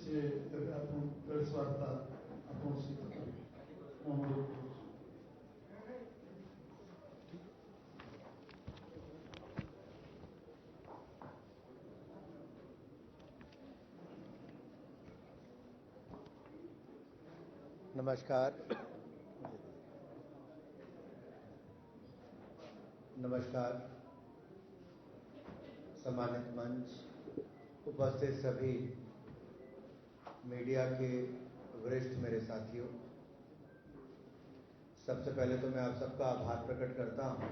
से प्रेस वार्ता नमस्कार। सम्मानित मंच, उपस्थित सभी मीडिया के वरिष्ठ मेरे साथियों, सबसे पहले तो मैं आप सबका आभार प्रकट करता हूं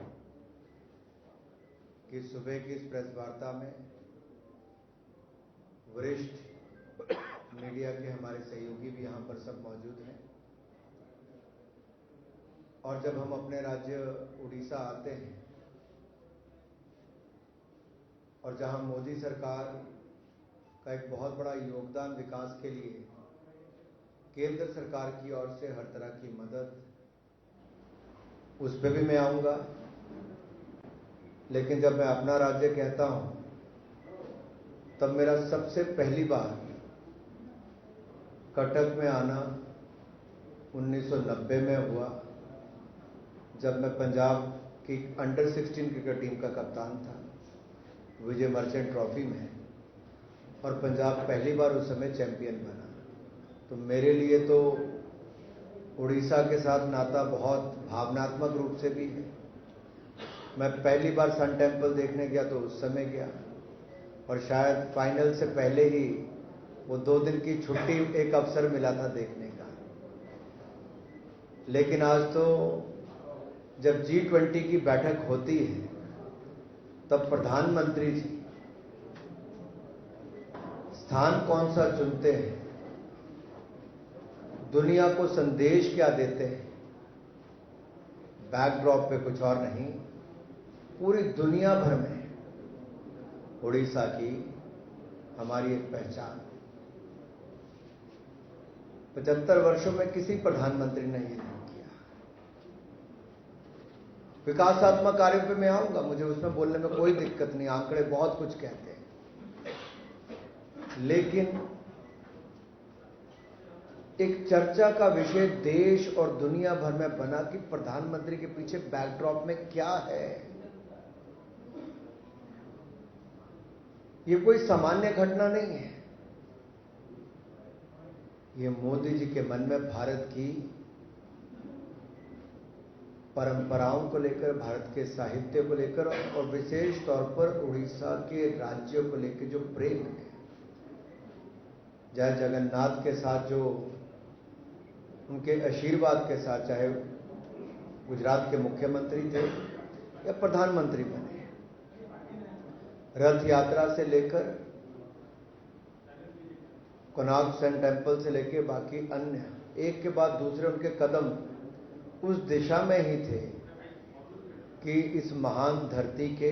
कि सुबह की इस प्रेस वार्ता में वरिष्ठ मीडिया के हमारे सहयोगी भी यहां पर सब मौजूद हैं। और जब हम अपने राज्य उड़ीसा आते हैं और जहां मोदी सरकार का एक बहुत बड़ा योगदान विकास के लिए केंद्र सरकार की ओर से हर तरह की मदद, उस पर भी मैं आऊंगा। लेकिन जब मैं अपना राज्य कहता हूं तब मेरा सबसे पहली बार कटक में आना 1990 में हुआ, जब मैं पंजाब की अंडर 16 क्रिकेट टीम का कप्तान था विजय मर्चेंट ट्रॉफी में, और पंजाब पहली बार उस समय चैंपियन बना। तो मेरे लिए तो उड़ीसा के साथ नाता बहुत भावनात्मक रूप से भी है। मैं पहली बार सन टेम्पल देखने गया तो उस समय गया, और शायद फाइनल से पहले ही वो 2 दिन की छुट्टी एक अवसर मिला था देखने का। लेकिन आज तो जब G20 की बैठक होती है तब प्रधानमंत्री जी स्थान कौन सा चुनते हैं, दुनिया को संदेश क्या देते हैं, बैकड्रॉप पे कुछ और नहीं, पूरी दुनिया भर में उड़ीसा की हमारी एक पहचान। 75 वर्षों में किसी प्रधानमंत्री ने ये नहीं किया। विकासात्मक कार्यों पे मैं आऊंगा, मुझे उसमें बोलने में कोई दिक्कत नहीं, आंकड़े बहुत कुछ कहते हैं। लेकिन एक चर्चा का विषय देश और दुनिया भर में बना कि प्रधानमंत्री के पीछे बैकड्रॉप में क्या है। ये कोई सामान्य घटना नहीं है। ये मोदी जी के मन में भारत की परंपराओं को लेकर, भारत के साहित्य को लेकर और विशेष तौर पर उड़ीसा के राज्यों को लेकर जो प्रेम है, जय जगन्नाथ के साथ जो उनके आशीर्वाद के साथ, चाहे गुजरात के मुख्यमंत्री थे या प्रधानमंत्री बने, रथ यात्रा से लेकर कोणार्क सन टेम्पल से लेकर बाकी अन्य एक के बाद दूसरे उनके कदम उस दिशा में ही थे कि इस महान धरती के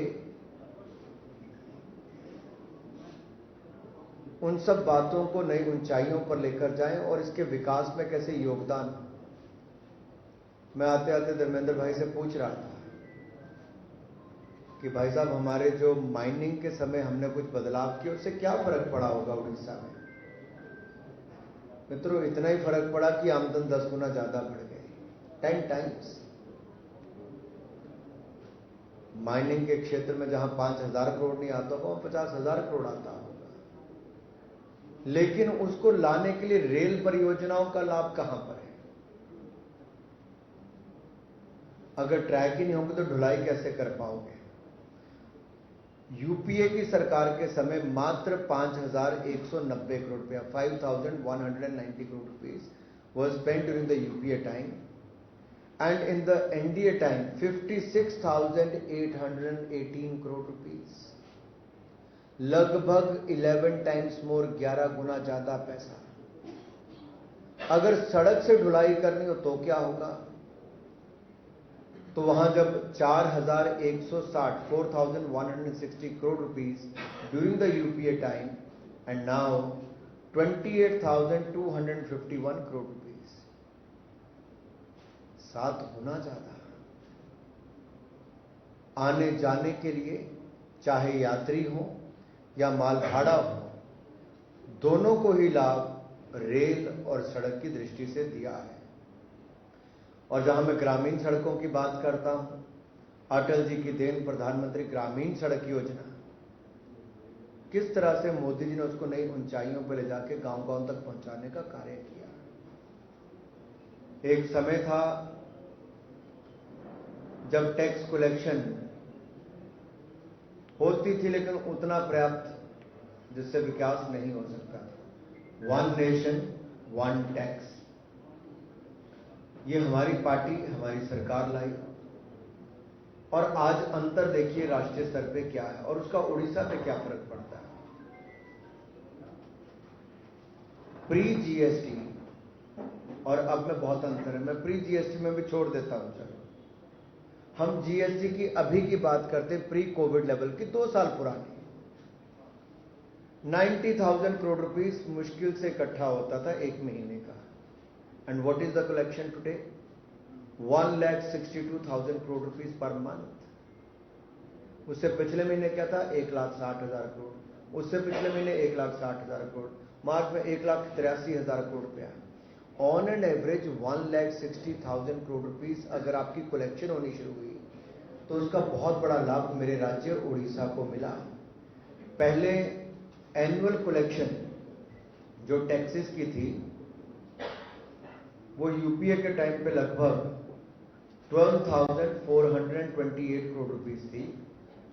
उन सब बातों को नई ऊंचाइयों पर लेकर जाएं और इसके विकास में कैसे योगदान। मैं आते आते धर्मेंद्र भाई से पूछ रहा था कि भाई साहब, हमारे जो माइनिंग के समय हमने कुछ बदलाव किए, उससे क्या फर्क पड़ा होगा उड़ीसा में। मित्रों, इतना ही फर्क पड़ा कि आमदन 10 गुना ज्यादा बढ़ गई, 10 टाइम्स। माइनिंग के क्षेत्र में जहां 5,000 करोड़ नहीं आता होगा, 50,000 करोड़ आता होगा। लेकिन उसको लाने के लिए रेल परियोजनाओं का लाभ कहां पर है। अगर ट्रैक ही नहीं होंगे तो ढुलाई कैसे कर पाओगे। यूपीए की सरकार के समय मात्र 5,190 करोड़ रुपया, 5,190 crore rupees was spent during the UPA time, and in the NDA time 56,818 crore rupees, लगभग 11 times more, 11 गुना ज्यादा पैसा। अगर सड़क से ढुलाई करनी हो तो क्या होगा। तो वहां जब 4,160 4,160 crore rupees during the UPA time, and now 28,251 crore rupees, 7 गुना ज्यादा। आने जाने के लिए चाहे यात्री हो या माल भाड़ा हो, दोनों को ही लाभ रेल और सड़क की दृष्टि से दिया है। और जहां मैं ग्रामीण सड़कों की बात करता हूं, अटल जी की देन प्रधानमंत्री ग्रामीण सड़क योजना, किस तरह से मोदी जी ने उसको नई ऊंचाइयों पर ले जाके गांव-गांव तक पहुंचाने का कार्य किया। एक समय था जब टैक्स कलेक्शन होती थी लेकिन उतना पर्याप्त जिससे विकास नहीं हो सकता था। वन नेशन वन टैक्स, ये हमारी पार्टी हमारी सरकार लाई। और आज अंतर देखिए राष्ट्रीय स्तर पे क्या है और उसका उड़ीसा पे क्या फर्क पड़ता है। प्री जीएसटी और अब में बहुत अंतर है। मैं प्री जीएसटी में भी छोड़ देता हूं, चलो हम जीएसटी की अभी की बात करते, प्री कोविड लेवल की 2 साल पुरानी। 90,000 करोड़ रुपीस मुश्किल से इकट्ठा होता था एक महीने का। And what is the collection today? 1,62,000 crore rupees per month. उससे पिछले महीने क्या था? 1,60,000 करोड़। उससे पिछले महीने 1,60,000 करोड़। मार्च में 1,83,000 करोड़ रुपया। On an average 1,60,000 crore rupees अगर आपकी कलेक्शन होनी शुरू हुई तो उसका बहुत बड़ा लाभ मेरे राज्य उड़ीसा को मिला। पहले एनुअल कलेक्शन जो टैक्सेस की थी वो यूपीए के टाइम पे लगभग 12,428 करोड़ रुपीस थी,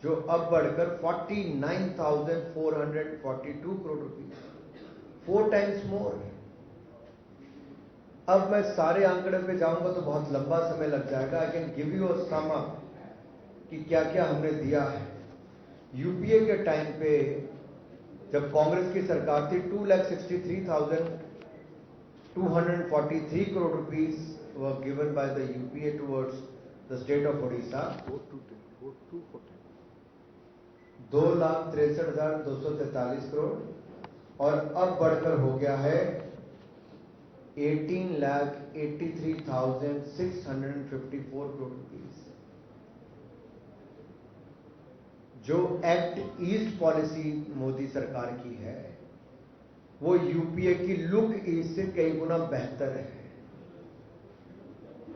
जो अब बढ़कर 49,442 करोड़ रुपीस, 4 टाइम्स मोर। अब मैं सारे आंकड़े पे जाऊंगा तो बहुत लंबा समय लग जाएगा। I can give you a sum up कि क्या क्या हमने दिया है। यूपीए के टाइम पे जब कांग्रेस की सरकार थी 2,63,243 crore rupees were given by the UPA towards the state of Odisha. 2,63,243 crore और अब बढ़कर हो गया है 18,83,654 करोड़ रुपीस। जो एक्ट ईस्ट पॉलिसी मोदी सरकार की है वो यूपीए की लुक ईस्ट से कई गुना बेहतर है।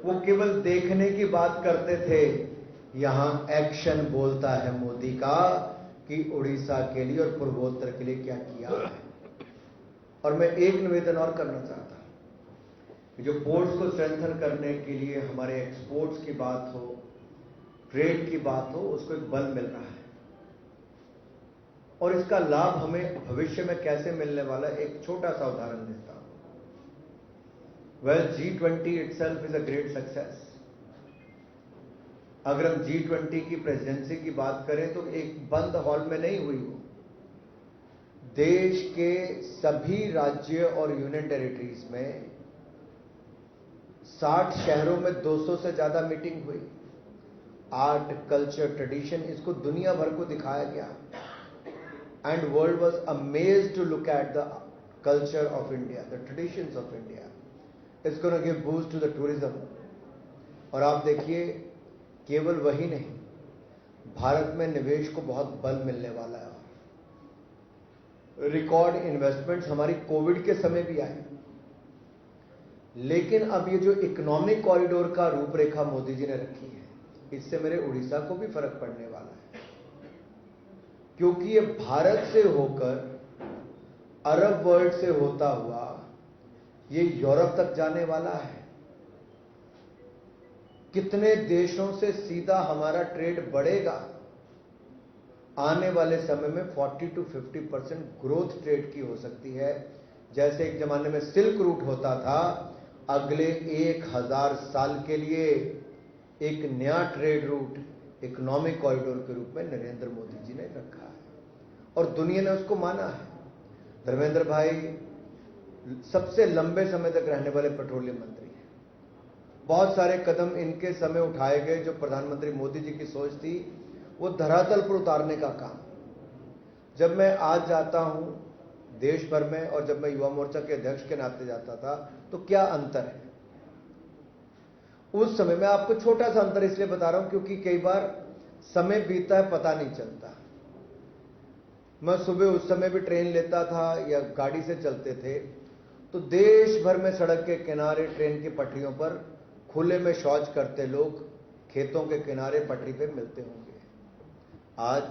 वो केवल देखने की बात करते थे, यहां एक्शन बोलता है मोदी का कि उड़ीसा के लिए और पूर्वोत्तर के लिए क्या किया है। और मैं एक निवेदन और करना चाहता हूं, जो पोर्ट्स को स्ट्रेंथन करने के लिए हमारे एक्सपोर्ट्स की बात हो, ट्रेड की बात हो, उसको एक बल मिल रहा है और इसका लाभ हमें भविष्य में कैसे मिलने वाला है, एक छोटा सा उदाहरण देता हूं। Well, G20 itself is a great success. अगर हम G20 की प्रेसिडेंसी की बात करें तो एक बंद हॉल में नहीं हुई वो, देश के सभी राज्य और यूनियन टेरिटरीज में 60 शहरों में 200 से ज्यादा मीटिंग हुई। आर्ट, कल्चर, ट्रेडिशन, इसको दुनिया भर को दिखाया गया and world was amazed to look at the culture of India, the traditions of India. It's gonna give boost to the tourism. और आप देखिए, केवल वही नहीं, भारत में निवेश को बहुत बल मिलने वाला है। रिकॉर्ड इन्वेस्टमेंट्स हमारी कोविड के समय भी आई, लेकिन अब ये जो इकोनॉमिक कॉरिडोर का रूपरेखा मोदी जी ने रखी है, इससे मेरे उड़ीसा को भी फर्क पड़ने वाला है, क्योंकि ये भारत से होकर अरब वर्ल्ड से होता हुआ ये यूरोप तक जाने वाला है। कितने देशों से सीधा हमारा ट्रेड बढ़ेगा। आने वाले समय में 40 to 50% ग्रोथ ट्रेड की हो सकती है। जैसे एक जमाने में सिल्क रूट होता था, अगले 1000 साल के लिए एक नया ट्रेड रूट इकोनॉमिक कॉरिडोर के रूप में नरेंद्र मोदी जी ने रखा है और दुनिया ने उसको माना है। धर्मेंद्र भाई सबसे लंबे समय तक रहने वाले पेट्रोलियम मंत्री हैं। बहुत सारे कदम इनके समय उठाए गए जो प्रधानमंत्री मोदी जी की सोच थी वो धरातल पर उतारने का काम। जब मैं आज जाता हूं देश भर में और जब मैं युवा मोर्चा के अध्यक्ष के नाते जाता था तो क्या अंतर है। उस समय मैं आपको छोटा सा अंतर इसलिए बता रहा हूं क्योंकि कई बार समय बीतता है पता नहीं चलता। मैं सुबह उस समय भी ट्रेन लेता था या गाड़ी से चलते थे, तो देश भर में सड़क के किनारे, ट्रेन की पटरियों पर खुले में शौच करते लोग खेतों के किनारे पटरी पे मिलते होंगे। आज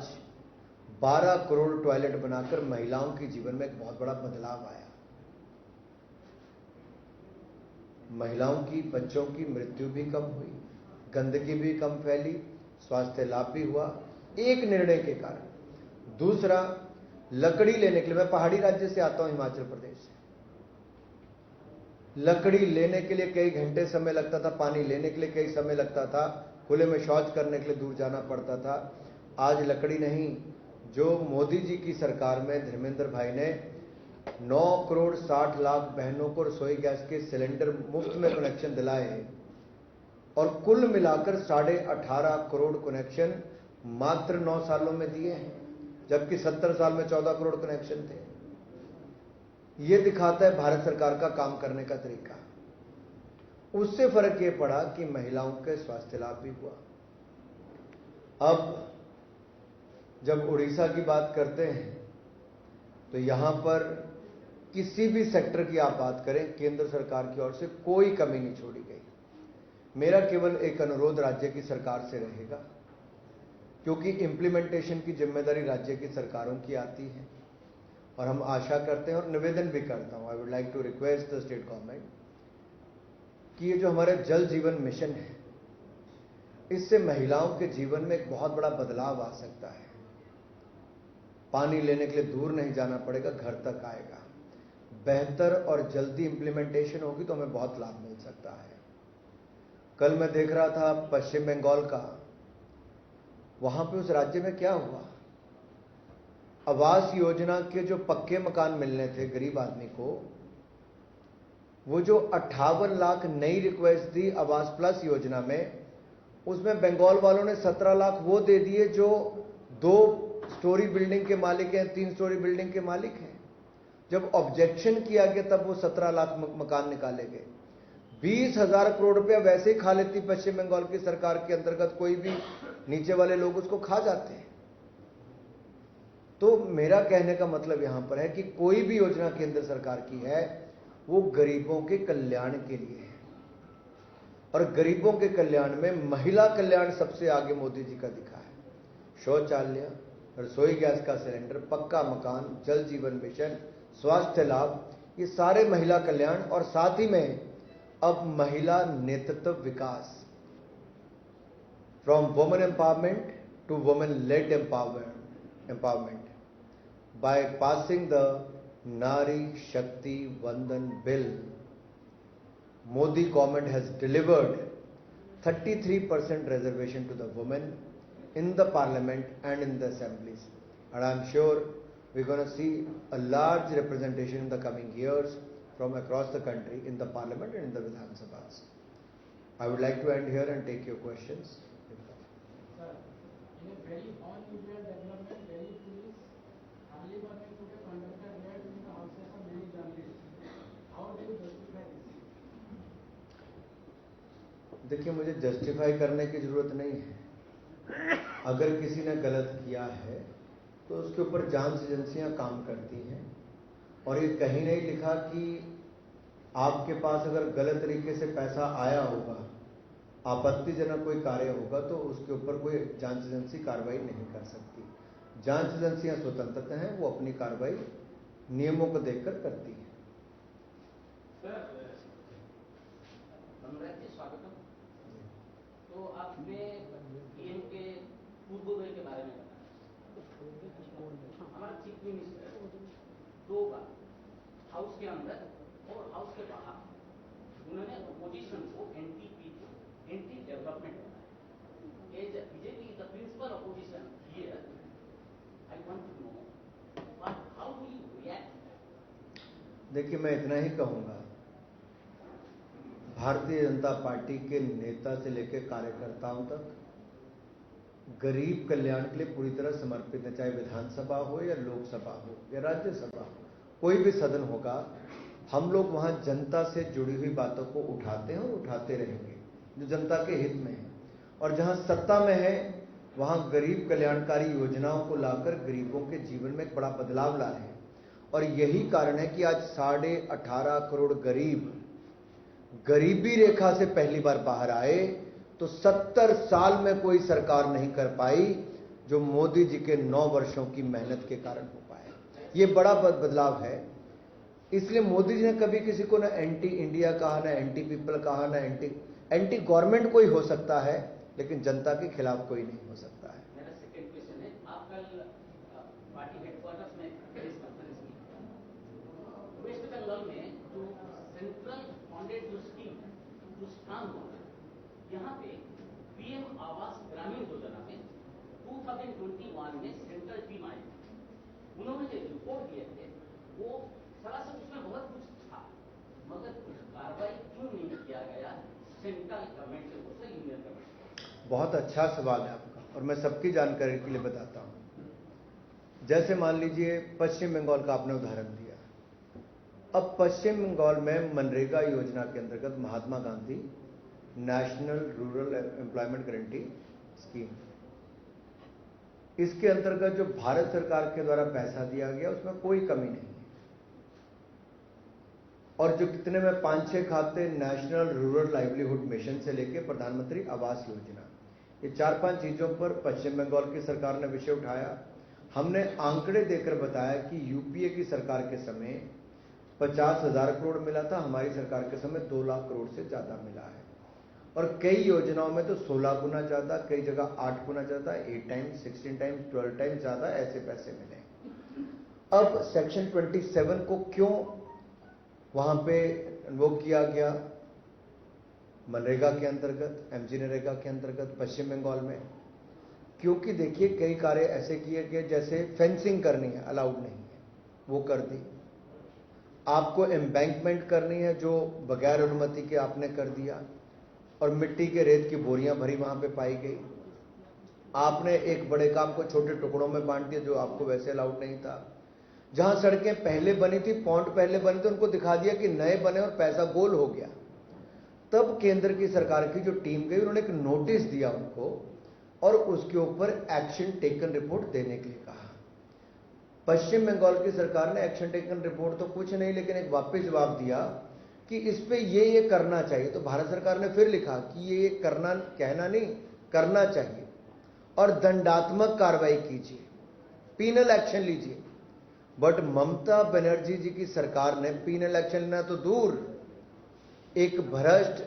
12 करोड़ टॉयलेट बनाकर महिलाओं के जीवन में एक बहुत बड़ा बदलाव आया। महिलाओं की, बच्चों की मृत्यु भी कम हुई, गंदगी भी कम फैली, स्वास्थ्य लाभ भी हुआ एक निर्णय के कारण। दूसरा, लकड़ी लेने के लिए, मैं पहाड़ी राज्य से आता हूं, हिमाचल प्रदेश से, लकड़ी लेने के लिए कई घंटे समय लगता था, पानी लेने के लिए कई समय लगता था, खुले में शौच करने के लिए दूर जाना पड़ता था। आज लकड़ी नहीं, जो मोदी जी की सरकार में धर्मेंद्र भाई ने 9 करोड़ 60 लाख बहनों को रसोई गैस के सिलेंडर मुफ्त में कनेक्शन दिलाए और कुल मिलाकर 18.5 करोड़ कनेक्शन मात्र 9 सालों में दिए हैं, जबकि 70 साल में 14 करोड़ कनेक्शन थे। यह दिखाता है भारत सरकार का काम करने का तरीका। उससे फर्क यह पड़ा कि महिलाओं के स्वास्थ्य लाभ भी हुआ। अब जब उड़ीसा की बात करते हैं तो यहां पर किसी भी सेक्टर की आप बात करें, केंद्र सरकार की ओर से कोई कमी नहीं छोड़ी गई। मेरा केवल एक अनुरोध राज्य की सरकार से रहेगा, क्योंकि इंप्लीमेंटेशन की जिम्मेदारी राज्य की सरकारों की आती है, और हम आशा करते हैं और निवेदन भी करता हूं, I would like to request the state government कि ये जो हमारे जल जीवन मिशन है, इससे महिलाओं के जीवन में एक बहुत बड़ा बदलाव आ सकता है। पानी लेने के लिए दूर नहीं जाना पड़ेगा, घर तक आएगा। बेहतर और जल्दी इंप्लीमेंटेशन होगी तो हमें बहुत लाभ मिल सकता है। कल मैं देख रहा था पश्चिम बंगाल का, वहां पे उस राज्य में क्या हुआ, आवास योजना के जो पक्के मकान मिलने थे गरीब आदमी को, वो जो 58 लाख नई रिक्वेस्ट दी आवास प्लस योजना में, उसमें बंगाल वालों ने 17 लाख वो दे दिए जो 2 स्टोरी बिल्डिंग के मालिक हैं, 3 स्टोरी बिल्डिंग के मालिक हैं। जब ऑब्जेक्शन किया गया तब वो 17 लाख मकान निकाले गए। 20,000 करोड़ रुपया वैसे ही खा लेती पश्चिम बंगाल की सरकार के अंतर्गत, कोई भी नीचे वाले लोग उसको खा जाते हैं। तो मेरा कहने का मतलब यहां पर है कि कोई भी योजना केंद्र सरकार की है वो गरीबों के कल्याण के लिए है, और गरीबों के कल्याण में महिला कल्याण सबसे आगे मोदी जी का दिखा है। शौचालय, रसोई गैस का सिलेंडर, पक्का मकान, जल जीवन मिशन, स्वास्थ्य लाभ, ये सारे महिला कल्याण, और साथ ही में अब महिला नेतृत्व विकास, from women empowerment to women led empowerment by passing the Nari Shakti Vandan bill. Modi government has delivered 33% reservation to the women in the parliament and in the assemblies, and I am sure we're going to see a large representation in the coming years from across the country in the parliament and in the Vidhan Sabhas. I would like to end here and take your questions. Sir, in a very unusual development, Delhi police early morning today conducted raids in the houses of many journalists. How do you justify this? देखिए, मुझे justify करने की जरूरत नहीं है। अगर किसी ने गलत किया है तो उसके ऊपर जांच एजेंसियां काम करती हैं, और ये कहीं नहीं लिखा कि आपके पास अगर गलत तरीके से पैसा आया होगा, आपत्तिजनक कोई कार्य होगा, तो उसके ऊपर कोई जांच एजेंसी कार्रवाई नहीं कर सकती। जांच एजेंसियां स्वतंत्र हैं, वो अपनी कार्रवाई नियमों को देखकर करती हैं। स्वागतम। तो आपने पीएम के पूर्वोदय के बारे में बताया। हमारा चीफ मिनिस्टर 2 बार हाउस के अंदर और हाउस के बाहर उन्होंने अपोजिशन को एंटी डेवलपमेंट बताया। As BJP is the principal opposition here, I want to know how do you react. देखिए, मैं इतना ही कहूंगा, भारतीय जनता पार्टी के नेता से लेकर कार्यकर्ताओं तक गरीब कल्याण के लिए पूरी तरह समर्पित है। चाहे विधानसभा हो या लोकसभा हो या राज्यसभा हो, कोई भी सदन होगा, हम लोग वहां जनता से जुड़ी हुई बातों को उठाते हैं और उठाते रहेंगे जो जनता के हित में है। और जहां सत्ता में है वहां गरीब कल्याणकारी योजनाओं को लाकर गरीबों के जीवन में एक बड़ा बदलाव ला रहे हैं। और यही कारण है कि आज 18.5 करोड़ गरीब गरीबी रेखा से पहली बार बाहर आए। तो 70 साल में कोई सरकार नहीं कर पाई जो मोदी जी के 9 वर्षों की मेहनत के कारण हो पाया। ये बड़ा बदलाव है। इसलिए मोदी जी ने कभी किसी को ना एंटी इंडिया कहा, ना एंटी पीपल कहा, ना एंटी गवर्नमेंट कोई हो सकता है, लेकिन जनता के खिलाफ कोई नहीं हो सकता है। मेरा सेकंड क्वेश्चन है, आप कल पार्टी हेडक्वार्टर्स में प्रेस कॉन्फ्रेंस की। वेस्ट बंगाल में जो सेंट्रल फंडेड जो स्कीम जो स्ट्रांग हो, यहाँ पे पीएम आवास ग्रामीण योजना में 2021 में सेंट्रल टीम आई। उन्होंने जो रिपोर्ट दिए थे वो सरासर उसमें बहुत कुछ था, मगर कुछ कार्रवाई क्यों नहीं किया गया सेंट्रल गवर्नमेंट से उससे यूनियन गवर्नमेंट? बहुत अच्छा सवाल है आपका, और मैं सबकी जानकारी के लिए बताता हूं। जैसे मान लीजिए पश्चिम बंगाल का आपने उदाहरण दिया। अब पश्चिम बंगाल में मनरेगा योजना के अंतर्गत Mahatma Gandhi national rural employment guarantee scheme, इसके अंतर्गत जो भारत सरकार के द्वारा पैसा दिया गया उसमें कोई कमी नहीं है। और जो कितने में 5-6 खाते नेशनल रूरल लाइवलीहुड मिशन से लेके प्रधानमंत्री आवास योजना, ये 4-5 चीजों पर पश्चिम बंगाल की सरकार ने विषय उठाया। हमने आंकड़े देकर बताया कि यूपीए की सरकार के समय 50,000 करोड़ मिला था, हमारी सरकार के समय 2 लाख करोड़ से ज्यादा मिला है। और कई योजनाओं में तो 16 गुना ज्यादा, कई जगह 8 गुना ज्यादा, 8 टाइम्स, 16 टाइम्स, 12 टाइम्स ज्यादा ऐसे पैसे मिले। अब सेक्शन 27 को क्यों वहां पे वो किया गया मनरेगा के अंतर्गत, एमजी नरेगा के अंतर्गत पश्चिम बंगाल में? क्योंकि देखिए कई कार्य ऐसे किए गए, जैसे फेंसिंग करनी है अलाउड नहीं है, वो कर दी। आपको एम्बैंकमेंट करनी है जो बगैर अनुमति के आपने कर दिया, और मिट्टी के रेत की बोरियां भरी वहां पे पाई गई। आपने एक बड़े काम को छोटे टुकड़ों में बांट दिया जो आपको वैसे अलाउड नहीं था। जहां सड़कें पहले बनी थी, पॉन्ड पहले बने थे, उनको दिखा दिया कि नए बने और पैसा गोल हो गया। तब केंद्र की सरकार की जो टीम गई, उन्होंने एक नोटिस दिया उनको और उसके ऊपर एक्शन टेकन रिपोर्ट देने के लिए कहा। पश्चिम बंगाल की सरकार ने एक्शन टेकन रिपोर्ट तो कुछ नहीं, लेकिन एक वापस जवाब दिया कि इस पे ये करना चाहिए। तो भारत सरकार ने फिर लिखा कि ये करना, कहना नहीं, करना चाहिए और दंडात्मक कार्रवाई कीजिए, पीनल एक्शन लीजिए। बट ममता बनर्जी जी की सरकार ने पीनल एक्शन लेना तो दूर, एक भ्रष्ट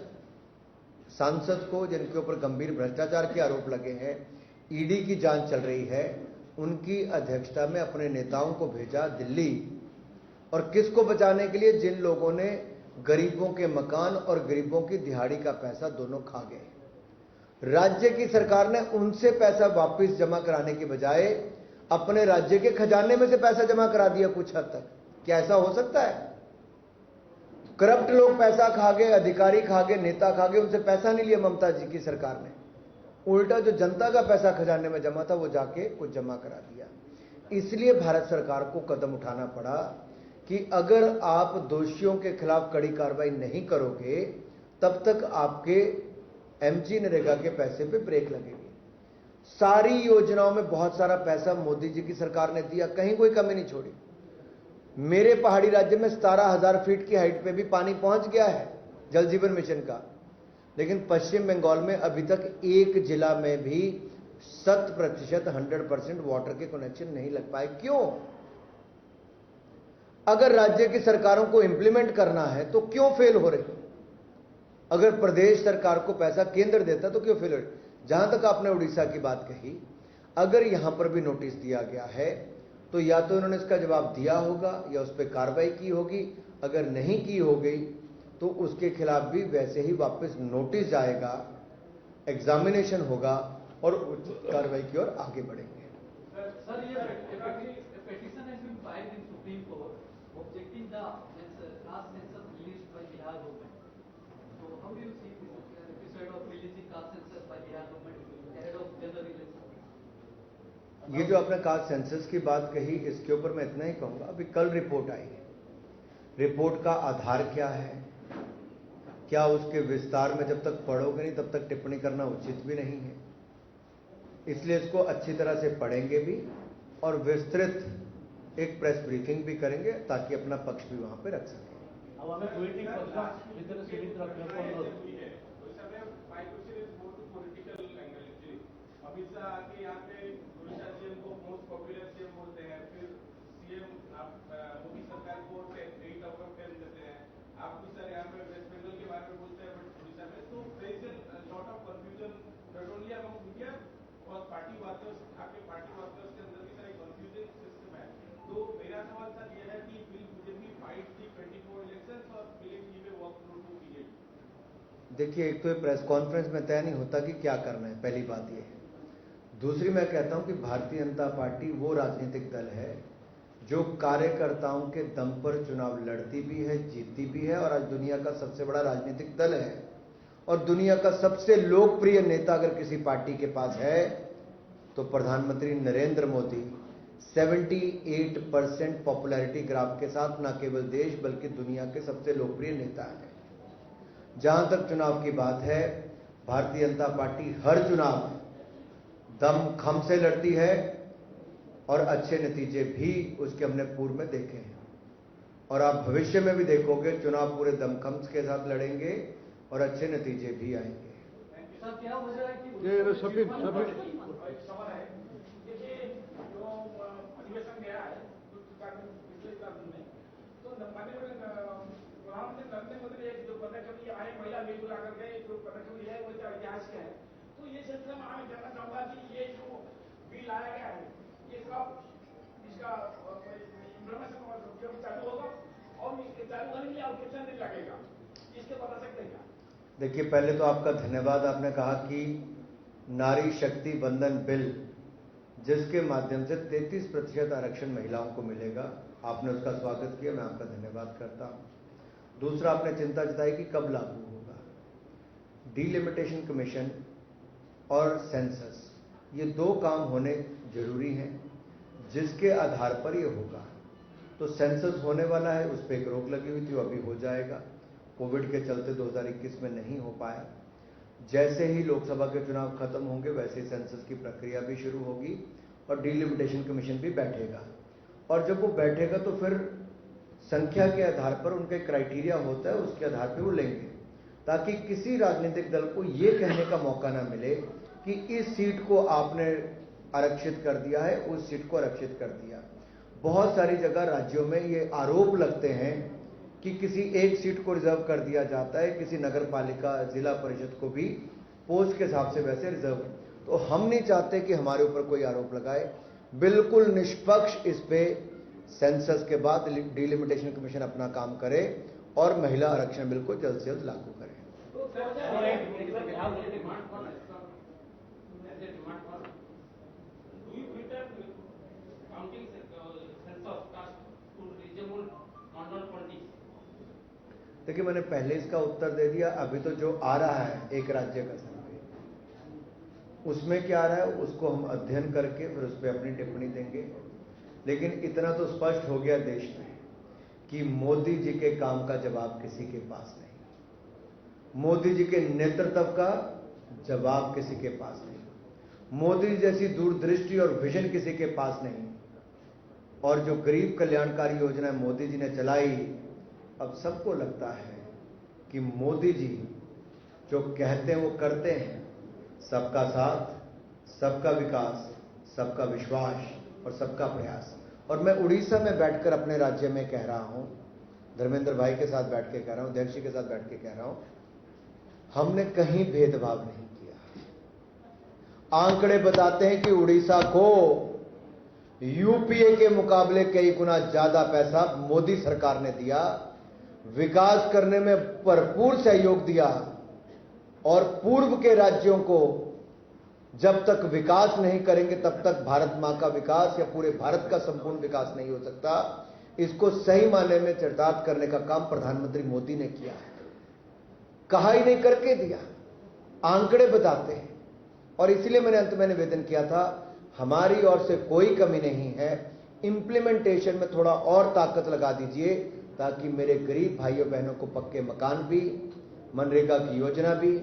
सांसद को, जिनके ऊपर गंभीर भ्रष्टाचार के आरोप लगे हैं, ईडी की जांच चल रही है, उनकी अध्यक्षता में अपने नेताओं को भेजा दिल्ली। और किसको बचाने के लिए? जिन लोगों ने गरीबों के मकान और गरीबों की दिहाड़ी का पैसा दोनों खा गए। राज्य की सरकार ने उनसे पैसा वापस जमा कराने के बजाय अपने राज्य के खजाने में से पैसा जमा करा दिया कुछ हद तक। क्या ऐसा हो सकता है? करप्ट लोग पैसा खा गए, अधिकारी खा गए, नेता खा गए, उनसे पैसा नहीं लिया ममता जी की सरकार ने। उल्टा जो जनता का पैसा खजाने में जमा था वो जाके कुछ जमा करा दिया। इसलिए भारत सरकार को कदम उठाना पड़ा कि अगर आप दोषियों के खिलाफ कड़ी कार्रवाई नहीं करोगे तब तक आपके एमजी नरेगा के पैसे पे ब्रेक लगेगी। सारी योजनाओं में बहुत सारा पैसा मोदी जी की सरकार ने दिया, कहीं कोई कमी नहीं छोड़ी। मेरे पहाड़ी राज्य में 17,000 फीट की हाइट पे भी पानी पहुंच गया है जल जीवन मिशन का, लेकिन पश्चिम बंगाल में अभी तक एक जिला में भी 100% 100% वाटर के कनेक्शन नहीं लग पाए। क्यों? अगर राज्य की सरकारों को इंप्लीमेंट करना है तो क्यों फेल हो रही? अगर प्रदेश सरकार को पैसा केंद्र देता तो क्यों फेल हो रही? जहां तक आपने उड़ीसा की बात कही, अगर यहां पर भी नोटिस दिया गया है तो या तो इन्होंने इसका जवाब दिया होगा या उस पर कार्रवाई की होगी। अगर नहीं की होगी तो उसके खिलाफ भी वैसे ही वापस नोटिस जाएगा, एग्जामिनेशन होगा और उचित कार्रवाई की ओर आगे बढ़ेंगे। Sir, a petition has been filed in Supreme Court objecting the caste census released by Bihar government. So, how do you see this episode of releasing caste census by Bihar government ahead of general election? ये जो आपने caste census की बात कही, इसके ऊपर मैं इतना ही कहूंगा, अभी कल रिपोर्ट आई है। रिपोर्ट का आधार क्या है, क्या उसके विस्तार में जब तक पढ़ोगे नहीं तब तक टिप्पणी करना उचित भी नहीं है। इसलिए इसको अच्छी तरह से पढ़ेंगे भी और विस्तृत एक प्रेस ब्रीफिंग भी करेंगे ताकि अपना पक्ष भी वहां पे रख सकें। अब हमें ट्वीटिंग ଭିतर सीमित रखने को अमित शाह के यहाँ पे उड़ीसा सीएम को मोस्ट पॉपुलर सीएम बोलते हैं, फिर सीएम मोदी सरकार को 8 आउट ऑफ 10 देते हैं। आप भी सर यहाँ पे वेस्ट बंगाल के बारे में बोलते हैं, बट उड़ीसा में तो there is a lot of confusion not only among media और पार्टी वर्कर्स, आपके पार्टी वर्कर्स के अंदर भी सारे कंफ्यूजिंग सिस्टम है। तो मेरा सवाल सर ये है कि will BJP fight the 24 elections or will it give a walk through to BJP? देखिए, एक तो प्रेस कॉन्फ्रेंस में तय नहीं होता कि क्या करना है, पहली बात ये है। दूसरी मैं कहता हूं कि भारतीय जनता पार्टी वो राजनीतिक दल है जो कार्यकर्ताओं के दम पर चुनाव लड़ती भी है, जीतती भी है और आज दुनिया का सबसे बड़ा राजनीतिक दल है। और दुनिया का सबसे लोकप्रिय नेता अगर किसी पार्टी के पास है तो प्रधानमंत्री नरेंद्र मोदी 78% पॉपुलैरिटी ग्राफ के साथ न केवल देश बल्कि दुनिया के सबसे लोकप्रिय नेता है। जहां तक चुनाव की बात है, भारतीय जनता पार्टी हर चुनाव दम खम से लड़ती है और अच्छे नतीजे भी उसके हमने पूर्व में देखे हैं और आप भविष्य में भी देखोगे चुनाव पूरे दमखम के साथ लड़ेंगे और अच्छे नतीजे भी आएंगे। सर क्या वजह है कि ये सफीर सवाल है, देखिए जो अधिवेशन गया है पिछले 4 दिन में, तो माननीय प्रधानमंत्री नरेंद्र मोदी ने एक जो पदक्षेप लिया है, महिला बिल ला करके जो पदक्षेप लिया है वो इतिहास का है। तो ये सिलसिले में मैं जानना चाहूंगा कि ये जो बिल लाया गया है इसका इम्प्लीमेंटेशन चालू होगा और चालू होने के लिए और कितना दिन लगेगा, इसके बता सकते हैं क्या? देखिए, पहले तो आपका धन्यवाद। आपने कहा कि नारी शक्ति बंधन बिल जिसके माध्यम से 33% आरक्षण महिलाओं को मिलेगा, आपने उसका स्वागत किया, मैं आपका धन्यवाद करता हूं। दूसरा, आपने चिंता जताई कि कब लागू होगा। डीलिमिटेशन कमीशन और सेंसस, ये 2 काम होने जरूरी हैं जिसके आधार पर ये होगा। तो सेंसस होने वाला है, उस पर एक रोक लगी हुई थी, वो अभी हो जाएगा। कोविड के चलते 2021 में नहीं हो पाया। जैसे ही लोकसभा के चुनाव खत्म होंगे वैसे ही सेंसस की प्रक्रिया भी शुरू होगी और डीलिमिटेशन कमीशन भी बैठेगा। और जब वो बैठेगा तो फिर संख्या के आधार पर उनके क्राइटेरिया होता है, उसके आधार पर वो लेंगे, ताकि किसी राजनीतिक दल को ये कहने का मौका ना मिले कि इस सीट को आपने आरक्षित कर दिया है, उस सीट को आरक्षित कर दिया। बहुत सारी जगह राज्यों में ये आरोप लगते हैं कि किसी एक सीट को रिजर्व कर दिया जाता है, किसी नगर पालिका जिला परिषद को भी पोस्ट के हिसाब से वैसे रिजर्व। तो हम नहीं चाहते कि हमारे ऊपर कोई आरोप लगाए। बिल्कुल निष्पक्ष इस पे सेंसस के बाद डीलिमिटेशन कमीशन अपना काम करे और महिला आरक्षण बिल को जल्द से जल्द लागू करे। देखिए, मैंने पहले इसका उत्तर दे दिया। अभी तो जो आ रहा है एक राज्य का सर्वे, उसमें क्या आ रहा है उसको हम अध्ययन करके फिर उस पर अपनी टिप्पणी देंगे। लेकिन इतना तो स्पष्ट हो गया देश में कि मोदी जी के काम का जवाब किसी के पास नहीं, मोदी जी के नेतृत्व का जवाब किसी के पास नहीं, मोदी जैसी दूरदृष्टि और विजन किसी के पास नहीं। और जो गरीब कल्याणकारी योजना मोदी जी ने चलाई, अब सबको लगता है कि मोदी जी जो कहते हैं वो करते हैं। सबका साथ, सबका विकास, सबका विश्वास और सबका प्रयास। और मैं उड़ीसा में बैठकर अपने राज्य में कह रहा हूं, धर्मेंद्र भाई के साथ बैठ के कह रहा हूं, अध्यक्ष जी के साथ बैठ के कह रहा हूं, हमने कहीं भेदभाव नहीं किया। आंकड़े बताते हैं कि उड़ीसा को यूपीए के मुकाबले कई गुना ज्यादा पैसा मोदी सरकार ने दिया, विकास करने में भरपूर सहयोग दिया। और पूर्व के राज्यों को जब तक विकास नहीं करेंगे तब तक भारत मां का विकास या पूरे भारत का संपूर्ण विकास नहीं हो सकता। इसको सही मायने में चरितार्थ करने का काम प्रधानमंत्री मोदी ने किया है। कहा ही नहीं, करके दिया। आंकड़े बताते हैं। और इसलिए मैंने अंत में निवेदन किया था, हमारी ओर से कोई कमी नहीं है, इंप्लीमेंटेशन में थोड़ा और ताकत लगा दीजिए ताकि मेरे गरीब भाइयों बहनों को पक्के मकान भी, मनरेगा की योजना भी,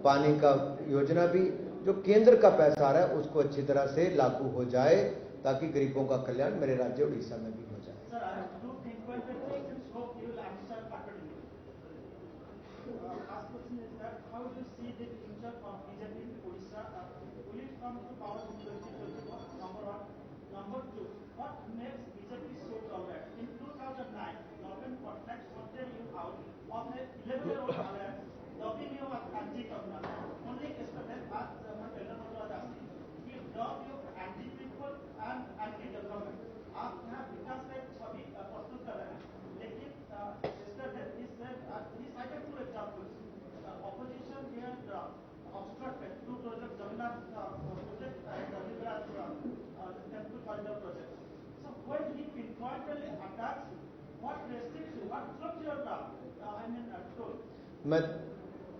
पानी का योजना भी जो केंद्र का पैसा आ रहा है उसको अच्छी तरह से लागू हो जाए ताकि गरीबों का कल्याण मेरे राज्य उड़ीसा में भी हो जाए। Sir, I have two things. One question, hope you will answer accordingly. First question is that how do you see the future of BJP in Odisha? Will it come to power in 2024? Number one. Number two, what makes BJP so tolerant? In 2009, Navin Patnaik sorted you out of a 11-year-old alliance, dubbing you as anti-government. Only yesterday, as my elder brother was asking, he dubbed you anti-people and anti-development. आप यहाँ विकास का एक छवि प्रस्तुत कर रहे हैं, लेकिन yesterday he said he cited two examples. Opposition here obstructed two projects, Jagannath project and the Gujarat temple corridor project. So when he pinpointedly attacks you, what restricts you, what drops your toll? मैं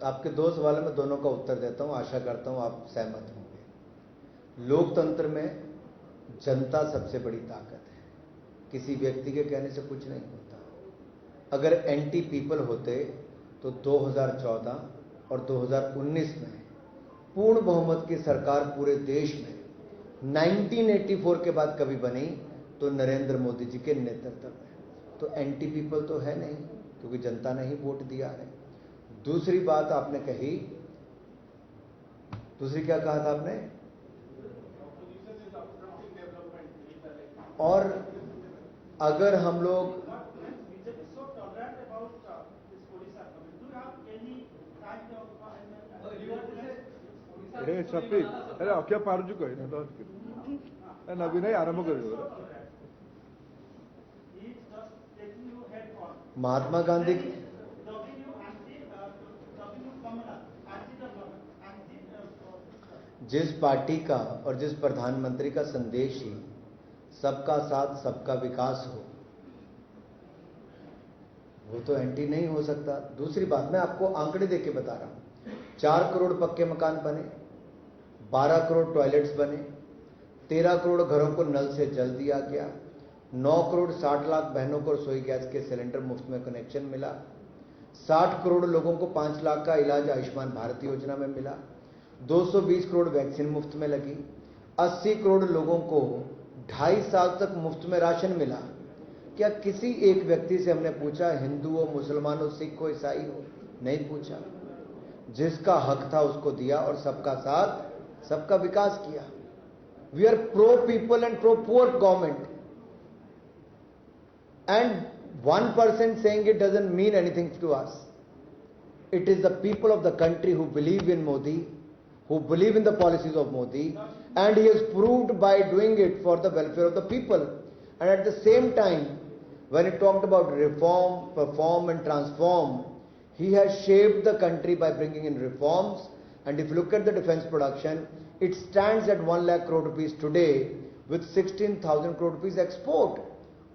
आपके दो सवालों में दोनों का उत्तर देता हूं, आशा करता हूं आप सहमत होंगे। लोकतंत्र में जनता सबसे बड़ी ताकत है, किसी व्यक्ति के कहने से कुछ नहीं होता। अगर एंटी पीपल होते तो 2014 और 2019 में पूर्ण बहुमत की सरकार पूरे देश में 1984 के बाद कभी बनी तो नरेंद्र मोदी जी के नेतृत्व में। तो एंटी पीपल तो है नहीं, क्योंकि जनता ने ही वोट दिया है। दूसरी बात आपने कही, दूसरी क्या कहा था आपने? और अगर हम लोग हे शफीक, अरे अख्या पारुजु कही ना नवीन आरंभ कर महात्मा गांधी जिस पार्टी का और जिस प्रधानमंत्री का संदेश ही सबका साथ सबका विकास हो, वो तो एंटी नहीं हो सकता। दूसरी बात मैं आपको आंकड़े देके बता रहा हूं, 4 करोड़ पक्के मकान बने, 12 करोड़ टॉयलेट्स बने, 13 करोड़ घरों को नल से जल दिया गया, 9 करोड़ 60 लाख बहनों को रसोई गैस के सिलेंडर मुफ्त में कनेक्शन मिला, 60 करोड़ लोगों को 5 लाख का इलाज आयुष्मान भारत योजना में मिला, 220 करोड़ वैक्सीन मुफ्त में लगी, 80 करोड़ लोगों को 2.5 साल तक मुफ्त में राशन मिला। क्या किसी एक व्यक्ति से हमने पूछा हिंदू हो, मुसलमान हो, सिख हो, ईसाई हो? नहीं पूछा। जिसका हक था उसको दिया और सबका साथ सबका विकास किया। We are pro people and pro poor government, and 1% saying it doesn't mean anything to us. It is the people of the country who believe in Modi, who believe in the policies of Modi, and he has proved by doing it for the welfare of the people. And at the same time, when he talked about reform, perform and transform, he has shaped the country by bringing in reforms. And if you look at the defense production, it stands at 1 lakh crore rupees today, with 16,000 crore rupees export,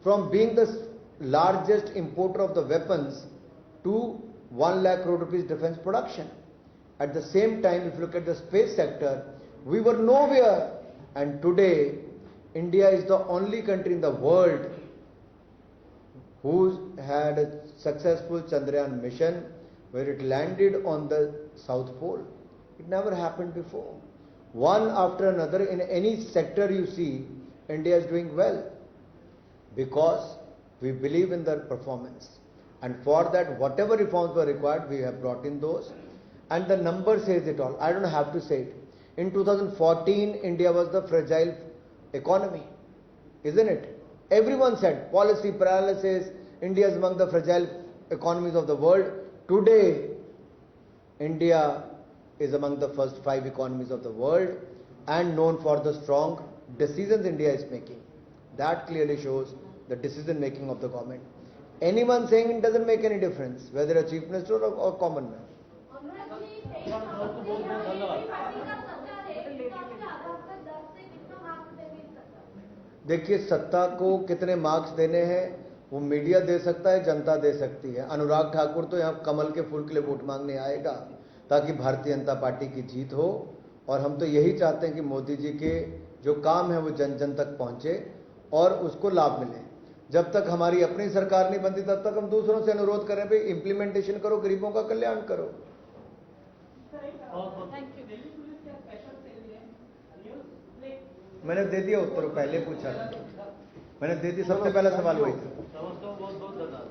from being the largest importer of the weapons to 1 lakh crore rupees defense production. At the same time, if you look at the space sector, we were nowhere, and today India is the only country in the world who had a successful Chandrayaan mission where it landed on the South Pole. It never happened before. One after another, in any sector you see, India is doing well because we believe in their performance. And for that, whatever reforms were required, we have brought in those. And the number says it all. I don't have to say it. In 2014, India was the fragile economy, isn't it? Everyone said policy paralysis, India is among the fragile economies of the world. Today, India is among the first 5 economies of the world and known for the strong decisions India is making. That clearly shows the decision making of the government. Anyone saying it doesn't make any difference, whether a chief minister or common man. देखिए, सत्ता को कितने marks देने हैं वो media दे सकता है, जनता दे सकती है। अनुराग ठाकुर तो यहाँ कमल के फूल के लिए वोट मांगने आएगा ताकि भारतीय जनता पार्टी की जीत हो, और हम तो यही चाहते हैं कि मोदी जी के जो काम है वो जन जन तक पहुंचे और उसको लाभ मिले। जब तक हमारी अपनी सरकार नहीं बनती तब तक हम दूसरों से अनुरोध करें भाई इम्प्लीमेंटेशन करो, गरीबों का कल्याण करो। Thank you. मैंने दे दिया उत्तर, पहले पूछा मैंने दे दिया, सबसे पहला सवाल वही था। समझता हूँ बहुत बहुत धन्यवाद।